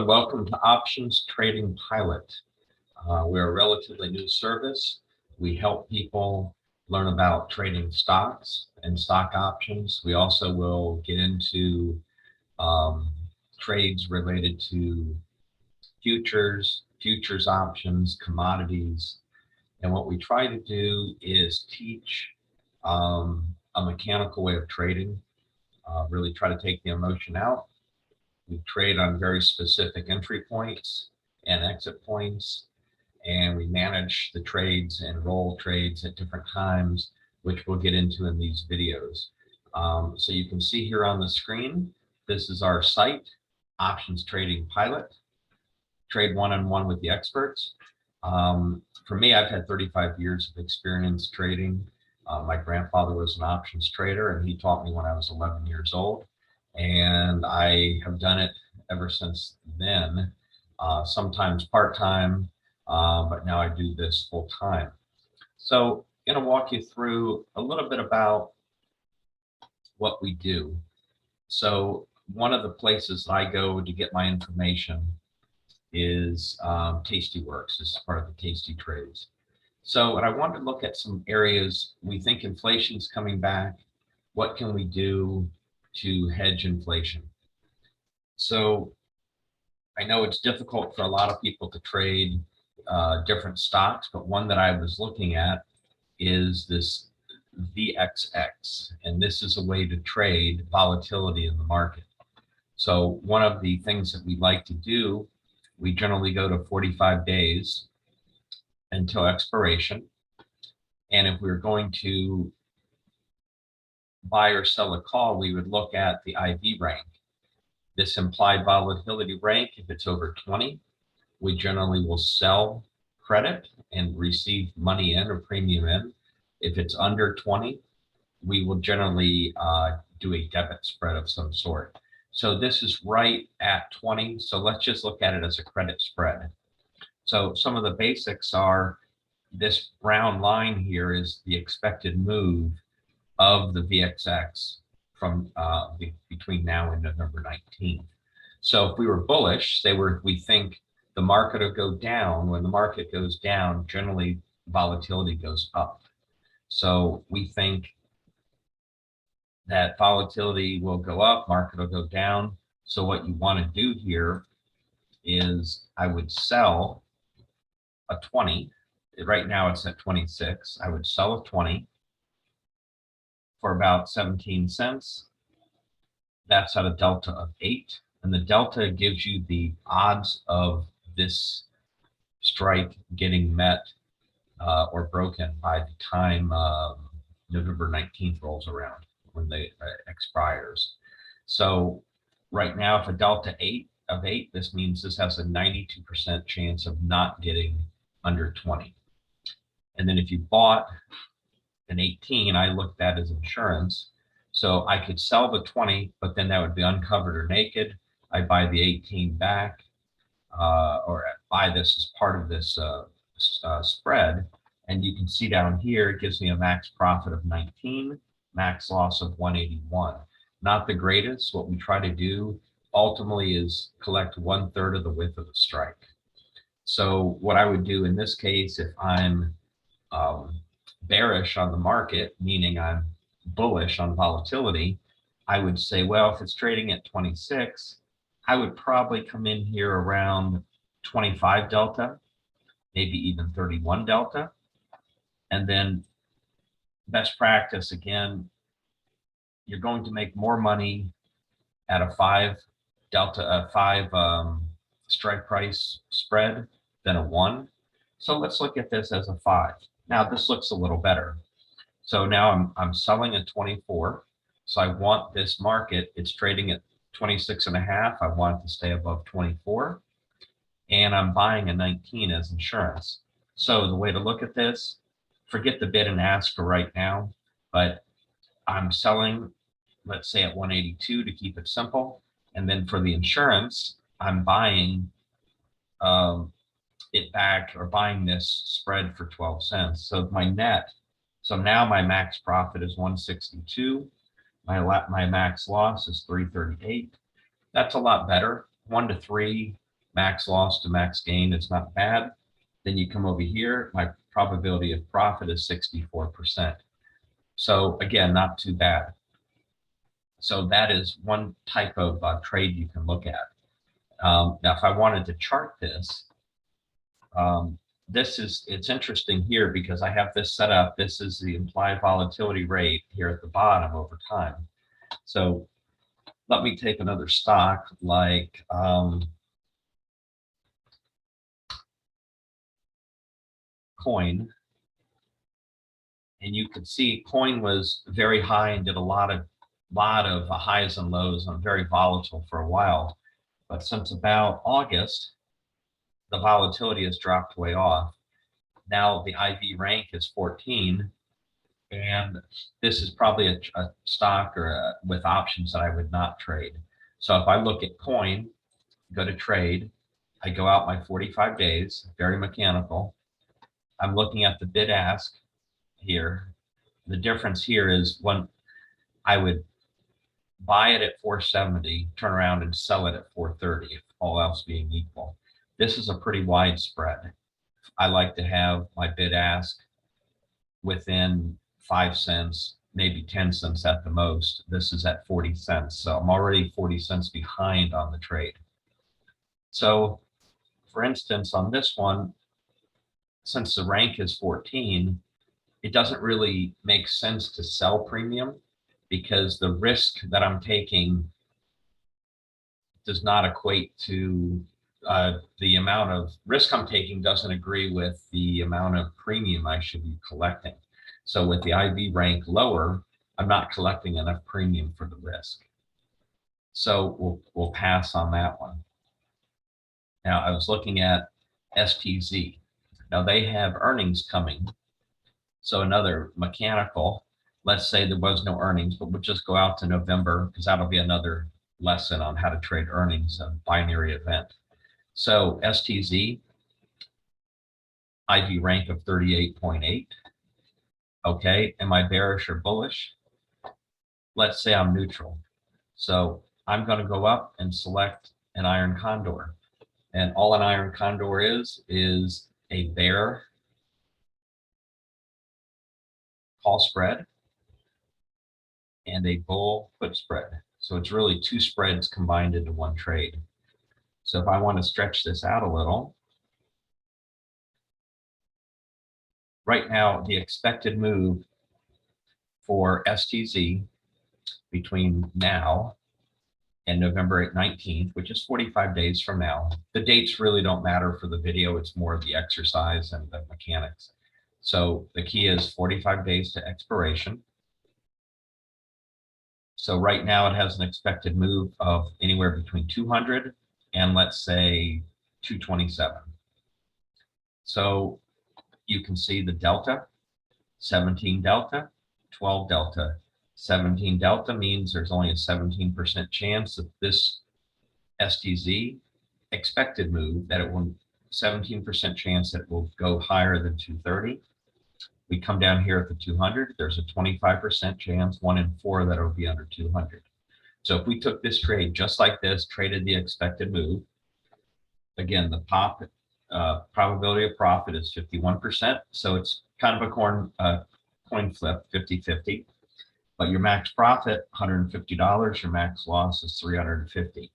welcome to Options Trading Pilot. We're a relatively new service. We help people learn about trading stocks and stock options. We also will get into trades related to futures options, commodities. And what we try to do is teach a mechanical way of trading, really try to take the emotion out. We trade on very specific entry points and exit points, and we manage the trades and roll trades at different times, which we'll get into in these videos. So you can see here on the screen, this is our site, Options Trading Pilot. Trade one-on-one with the experts. For me, I've had 35 years of experience trading. My grandfather was an options trader, and he taught me when I was 11 years old. And I have done it ever since then, sometimes part-time, but now I do this full-time. So I'm going to walk you through a little bit about what we do. So one of the places I go to get my information is Tastyworks. This is part of the Tasty Trades. So I wanted to look at some areas. We think inflation's coming back. What can we do to hedge inflation? So I know it's difficult for a lot of people to trade different stocks, but one that I was looking at is this VXX, and this is a way to trade volatility in the market. So one of the things that we like to do, we generally go to 45 days until expiration. And if we're going to buy or sell a call, we would look at the IV rank. This implied volatility rank, if it's over 20, we generally will sell credit and receive money in or premium in. If it's under 20, we will generally do a debit spread of some sort. So this is right at 20. So let's just look at it as a credit spread. So some of the basics are, this brown line here is the expected move of the VXX from between now and November 19th. So if we were bullish, we think the market will go down. When the market goes down, generally volatility goes up. So we think that volatility will go up, market will go down. So what you want to do here is I would sell a 20. Right now it's at 26. I would sell a 20 for about 17 cents. That's at a delta of 8. And the delta gives you the odds of this strike getting met or broken by the time November 19th rolls around, when they expires. So right now, if a delta 8 of 8, this means this has a 92% chance of not getting under 20. And then if you bought an 18, I looked at as insurance. So I could sell the 20, but then that would be uncovered or naked. I buy the 18 back, or buy this as part of this spread. And you can see down here, it gives me a max profit of 19, max loss of 181. Not the greatest. What we try to do ultimately is collect 1/3 of the width of the strike. So what I would do in this case, if I'm bearish on the market, meaning I'm bullish on volatility, I would say, well, if it's trading at 26, I would probably come in here around 25 delta, maybe even 31 delta. And then best practice, again, you're going to make more money at a 5 strike price spread than a 1. So let's look at this as a 5. Now this looks a little better. So now I'm selling at 24. So I want this market, it's trading at 26.5. I want it to stay above 24. And I'm buying a 19 as insurance. So the way to look at this, forget the bid and ask for right now, but I'm selling, let's say at 182 to keep it simple. And then for the insurance, I'm buying it back, or buying this spread for 12 cents. So my net, so now my max profit is 162. My max loss is 338. That's a lot better. 1 to 3 max loss to max gain is not bad. Then you come over here, my probability of profit is 64%. So again, not too bad. So that is one type of trade you can look at. Now, if I wanted to chart this, it's interesting here because I have this set up. This is the implied volatility rate here at the bottom over time. So let me take another stock like coin. And you could see coin was very high and did a lot of highs and lows and very volatile for a while. But since about August, the volatility has dropped way off. Now the IV rank is 14, and this is probably a stock or with options that I would not trade. So if I look at coin, go to trade, I go out my 45 days, very mechanical. I'm looking at the bid ask here. The difference here is when I would buy it at 470, turn around and sell it at 430, if all else being equal. This is a pretty wide spread. I like to have my bid ask within 5 cents, maybe 10 cents at the most. This is at 40 cents. So I'm already 40 cents behind on the trade. So for instance, on this one, since the rank is 14, it doesn't really make sense to sell premium because the risk that I'm taking does not equate to the amount of risk I'm taking doesn't agree with the amount of premium I should be collecting. So with the IV rank lower, I'm not collecting enough premium for the risk. So we'll pass on that one. Now I was looking at STZ. Now they have earnings coming. So another mechanical, let's say there was no earnings, but we'll just go out to November because that'll be another lesson on how to trade earnings, a binary event. So STZ, IV rank of 38.8. Okay, am I bearish or bullish? Let's say I'm neutral. So I'm going to go up and select an iron condor. And all an iron condor is a bear call spread and a bull put spread. So it's really two spreads combined into one trade. So if I want to stretch this out a little, right now the expected move for STZ between now and November 19th, which is 45 days from now. The dates really don't matter for the video. It's more the exercise and the mechanics. So the key is 45 days to expiration. So right now it has an expected move of anywhere between 200 and let's say 227. So you can see the delta, 17 delta, 12 delta. 17 delta means there's only a 17% chance that this STZ expected move that it will 17% chance that it will go higher than 230. We come down here at the 200, there's a 25% chance, 1 in 4 that it will be under 200. So if we took this trade just like this, traded the expected move, again, the probability of profit is 51%. So it's kind of a coin flip, 50-50. But your max profit, $150, your max loss is $350.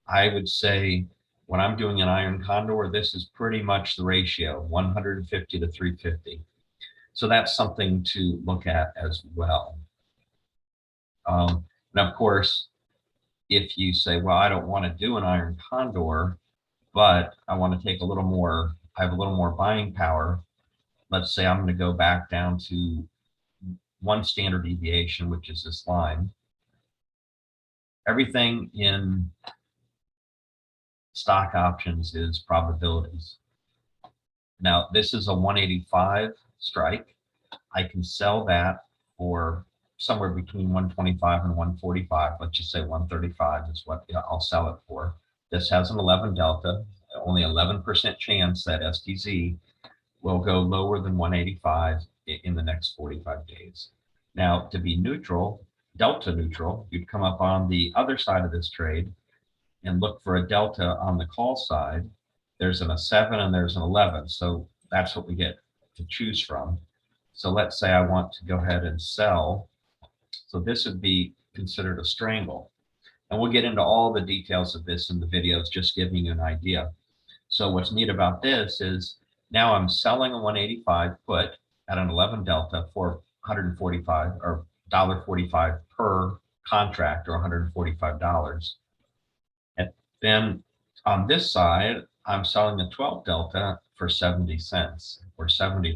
I would say when I'm doing an iron condor, this is pretty much the ratio, 150 to 350. So that's something to look at as well. And of course, if you say, well, I don't want to do an iron condor, but I want to take a little more, I have a little more buying power. Let's say I'm going to go back down to one standard deviation, which is this line. Everything in stock options is probabilities. Now, this is a 185 strike. I can sell that for somewhere between 125 and 145. Let's just say 135 is what I'll sell it for. This has an 11 delta, only 11% chance that STZ will go lower than 185 in the next 45 days. Now, to be neutral, delta neutral, you'd come up on the other side of this trade and look for a delta on the call side, there's a 7 and there's an 11. So that's what we get to choose from. So let's say I want to go ahead and sell. So this would be considered a strangle. And we'll get into all the details of this in the videos, just giving you an idea. So what's neat about this is now I'm selling a 185 put at an 11 delta for 145 or $1.45 per contract, or $145. And then on this side, I'm selling a 12 delta for 70 cents or $70.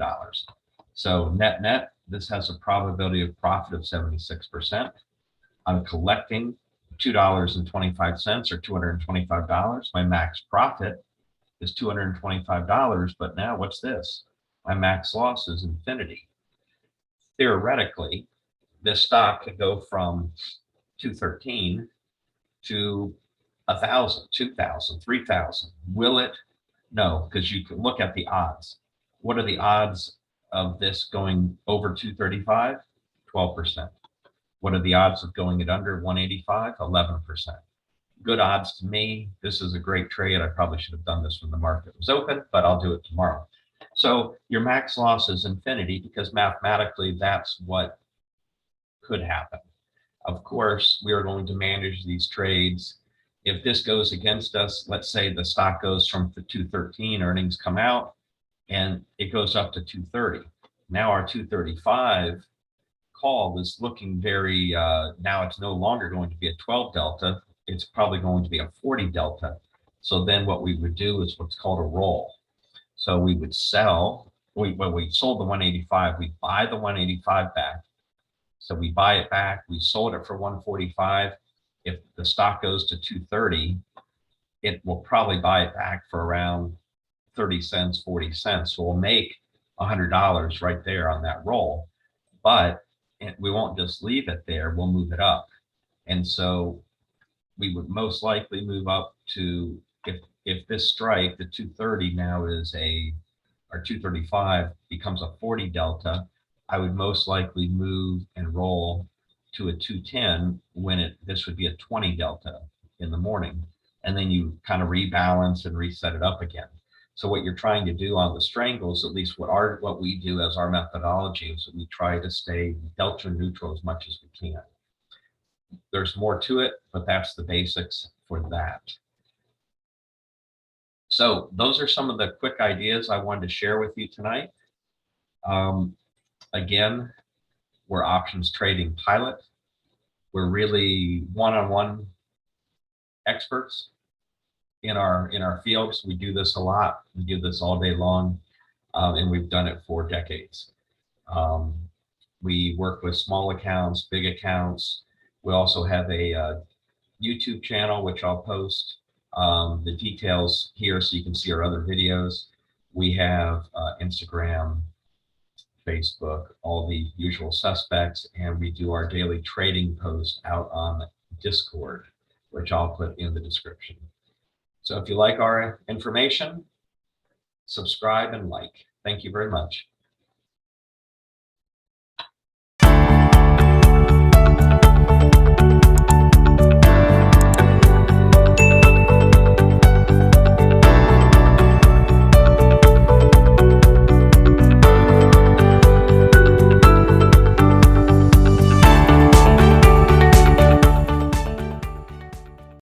So net net, this has a probability of profit of 76%. I'm collecting $2.25 or $225. My max profit is $225, but now what's this? My max loss is infinity. Theoretically, this stock could go from 213 to 1,000, 2,000, 3,000. Will it? No, because you can look at the odds. What are the odds of this going over 235? 12%. What are the odds of going it under 185? 11%. Good odds to me. This is a great trade. I probably should have done this when the market was open, but I'll do it tomorrow. So your max loss is infinity, because mathematically that's what could happen. Of course, we are going to manage these trades. If this goes against us, let's say the stock goes from the 213, earnings come out, and it goes up to 230. Now our 235 call is looking very, now it's no longer going to be a 12 delta. It's probably going to be a 40 delta. So then what we would do is what's called a roll. So we would sell, when we sold the 185, we buy the 185 back. So we buy it back, we sold it for 145. If the stock goes to 230, it will probably buy it back for around 30 cents, 40 cents. So we'll make $100 right there on that roll. But we won't just leave it there, we'll move it up. And so we would most likely move up to, if this strike, the 230 now is or 235 becomes a 40 delta, I would most likely move and roll to a 210 when this would be a 20 delta in the morning. And then you kind of rebalance and reset it up again. So what you're trying to do on the strangles, at least what we do as our methodology, is that we try to stay delta neutral as much as we can. There's more to it, but that's the basics for that. So those are some of the quick ideas I wanted to share with you tonight. Again, we're options trading pilot. We're really one-on-one experts in our fields. We do this a lot. We do this all day long, and we've done it for decades. We work with small accounts, big accounts. We also have a YouTube channel, which I'll post the details here so you can see our other videos. We have Instagram, Facebook, all the usual suspects, and we do our daily trading post out on Discord, which I'll put in the description. So if you like our information, subscribe and like. Thank you very much.